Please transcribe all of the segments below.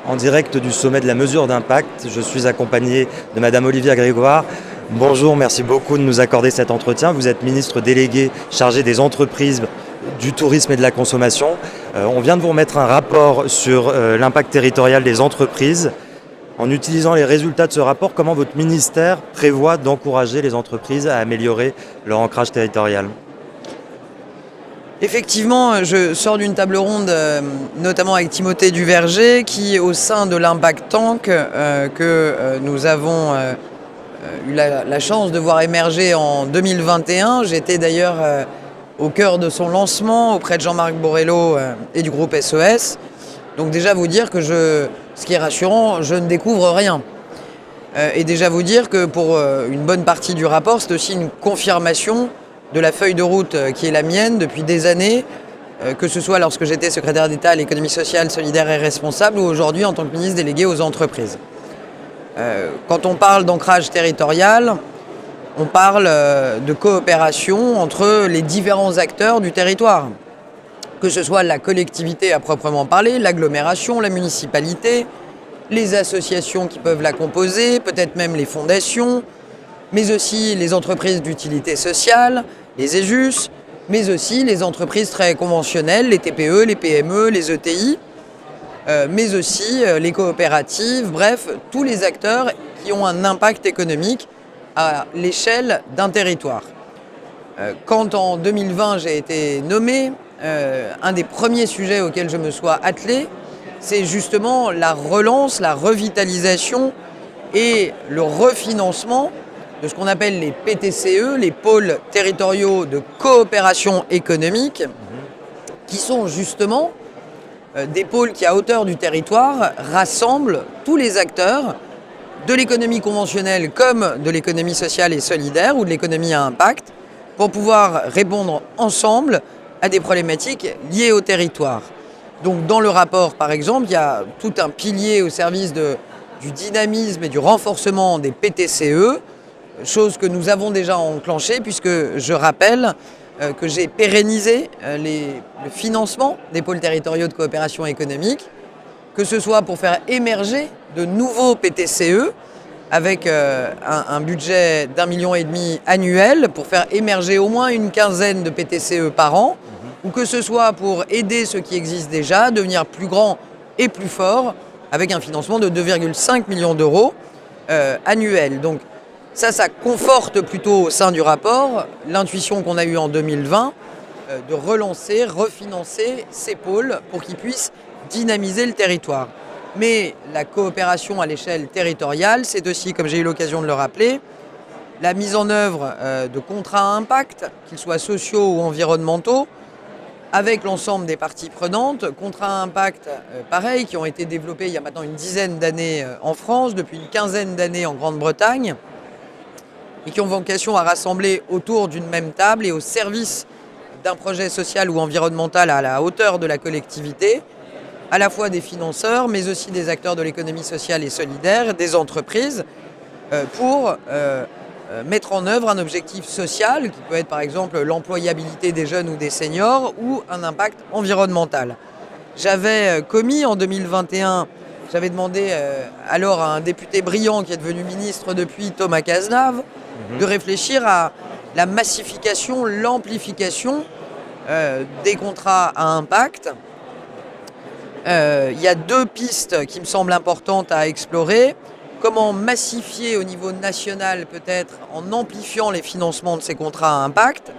en direct du sommet de la mesure d'impact. Je suis accompagné de Madame Olivia Grégoire. Bonjour, merci beaucoup de nous accorder cet entretien. Vous êtes ministre délégué chargé des entreprises, du tourisme et de la consommation. On vient de vous remettre un rapport sur l'impact territorial des entreprises. En utilisant les résultats de ce rapport, comment votre ministère prévoit d'encourager les entreprises à améliorer leur ancrage territorial ? Effectivement, je sors d'une table ronde, notamment avec Timothée Duverger, qui, au sein de l'Impact Tank, que nous avons eu la chance de voir émerger en 2021. J'étais d'ailleurs au cœur de son lancement auprès de Jean-Marc Borrello et du groupe SOS. Donc déjà vous dire que ce qui est rassurant, je ne découvre rien. Et déjà vous dire que pour une bonne partie du rapport, c'est aussi une confirmation de la feuille de route qui est la mienne depuis des années, que ce soit lorsque j'étais secrétaire d'État à l'économie sociale, solidaire et responsable ou aujourd'hui en tant que ministre délégué aux entreprises. Quand on parle d'ancrage territorial, on parle de coopération entre les différents acteurs du territoire, que ce soit la collectivité à proprement parler, l'agglomération, la municipalité, les associations qui peuvent la composer, peut-être même les fondations, mais aussi les entreprises d'utilité sociale, les EJUS, mais aussi les entreprises très conventionnelles, les TPE, les PME, les ETI, mais aussi les coopératives, bref, tous les acteurs qui ont un impact économique à l'échelle d'un territoire. Quand en 2020 j'ai été nommé, un des premiers sujets auxquels je me sois attelé, c'est justement la relance, la revitalisation et le refinancement de ce qu'on appelle les PTCE, les pôles territoriaux de coopération économique, qui sont justement des pôles qui, à hauteur du territoire, rassemblent tous les acteurs de l'économie conventionnelle comme de l'économie sociale et solidaire ou de l'économie à impact pour pouvoir répondre ensemble à des problématiques liées au territoire. Donc dans le rapport, par exemple, il y a tout un pilier au service du dynamisme et du renforcement des PTCE, chose que nous avons déjà enclenchée puisque je rappelle que j'ai pérennisé le financement des pôles territoriaux de coopération économique, que ce soit pour faire émerger de nouveaux PTCE avec un budget d'1,5 million annuel pour faire émerger au moins une quinzaine de PTCE par an, ou que ce soit pour aider ceux qui existent déjà à devenir plus grands et plus forts avec un financement de 2,5 millions d'euros annuels. Donc ça conforte plutôt au sein du rapport l'intuition qu'on a eue en 2020 de relancer, refinancer ces pôles pour qu'ils puissent dynamiser le territoire. Mais la coopération à l'échelle territoriale, c'est aussi, comme j'ai eu l'occasion de le rappeler, la mise en œuvre de contrats à impact, qu'ils soient sociaux ou environnementaux, avec l'ensemble des parties prenantes. Contrats à impact, pareil, qui ont été développés il y a maintenant une dizaine d'années en France, depuis une quinzaine d'années en Grande-Bretagne, et qui ont vocation à rassembler autour d'une même table et au service d'un projet social ou environnemental à la hauteur de la collectivité, à la fois des financeurs, mais aussi des acteurs de l'économie sociale et solidaire, des entreprises, pour mettre en œuvre un objectif social, qui peut être par exemple l'employabilité des jeunes ou des seniors, ou un impact environnemental. J'avais commis en 2021, j'avais demandé alors à un député brillant qui est devenu ministre depuis, Thomas Cazenave, de réfléchir à la massification, l'amplification des contrats à impact. Il y a deux pistes qui me semblent importantes à explorer. Comment massifier au niveau national peut-être en amplifiant les financements de ces contrats à impact,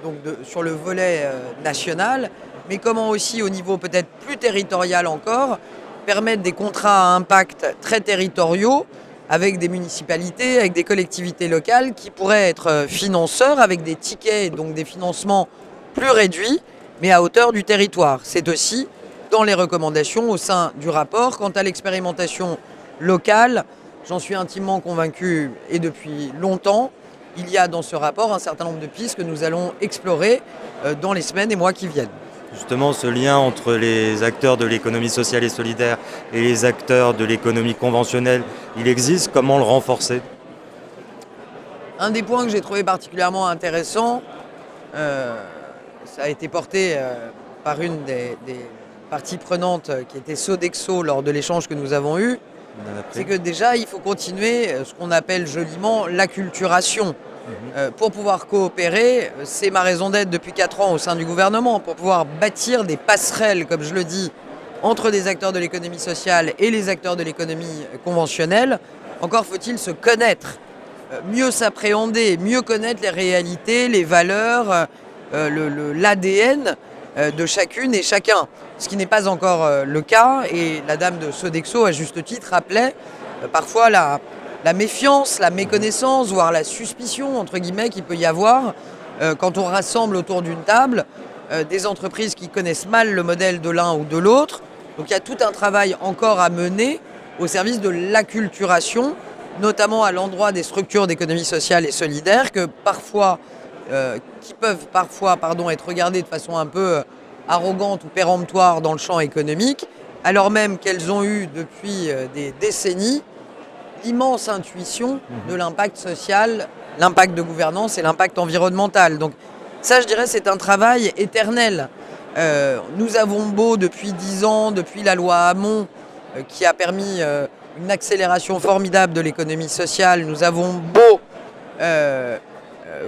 donc sur le volet national, mais comment aussi au niveau peut-être plus territorial encore, permettre des contrats à impact très territoriaux avec des municipalités, avec des collectivités locales qui pourraient être financeurs avec des tickets, donc des financements plus réduits, mais à hauteur du territoire. C'est aussi dans les recommandations au sein du rapport. Quant à l'expérimentation locale, j'en suis intimement convaincu et depuis longtemps, il y a dans ce rapport un certain nombre de pistes que nous allons explorer dans les semaines et mois qui viennent. Justement, ce lien entre les acteurs de l'économie sociale et solidaire et les acteurs de l'économie conventionnelle, il existe. Comment le renforcer ? Un des points que j'ai trouvé particulièrement intéressant, ça a été porté par une des partie prenante qui était Sodexo lors de l'échange que nous avons eu, c'est que déjà il faut continuer ce qu'on appelle joliment l'acculturation. Pour pouvoir coopérer, c'est ma raison d'être depuis 4 ans au sein du gouvernement, pour pouvoir bâtir des passerelles, comme je le dis, entre des acteurs de l'économie sociale et les acteurs de l'économie conventionnelle. Encore faut-il se connaître, mieux s'appréhender, mieux connaître les réalités, les valeurs, l'ADN de chacune et chacun. Ce qui n'est pas encore le cas, et la dame de Sodexo, à juste titre, rappelait parfois la méfiance, la méconnaissance, voire la suspicion, entre guillemets, qu'il peut y avoir quand on rassemble autour d'une table des entreprises qui connaissent mal le modèle de l'un ou de l'autre. Donc il y a tout un travail encore à mener au service de l'acculturation, notamment à l'endroit des structures d'économie sociale et solidaire qui peuvent parfois être regardées de façon un peu arrogante ou péremptoire dans le champ économique, alors même qu'elles ont eu depuis des décennies l'immense intuition de l'impact social, l'impact de gouvernance et l'impact environnemental. Donc ça, je dirais, c'est un travail éternel. Nous avons beau, depuis 10 ans, depuis la loi Hamon, qui a permis une accélération formidable de l'économie sociale, nous avons beau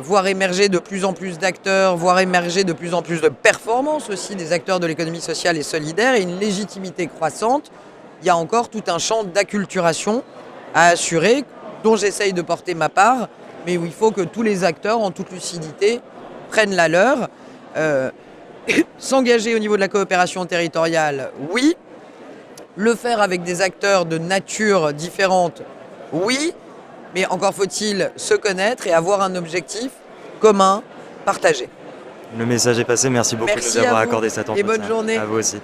voir émerger de plus en plus d'acteurs, voir émerger de plus en plus de performances aussi des acteurs de l'économie sociale et solidaire et une légitimité croissante, il y a encore tout un champ d'acculturation à assurer, dont j'essaye de porter ma part, mais où il faut que tous les acteurs, en toute lucidité, prennent la leur. S'engager au niveau de la coopération territoriale, oui. Le faire avec des acteurs de nature différente, oui. Mais encore faut-il se connaître et avoir un objectif commun, partagé. Le message est passé. Merci beaucoup de nous avoir accordé cet entretien. Et bonne journée. À vous aussi.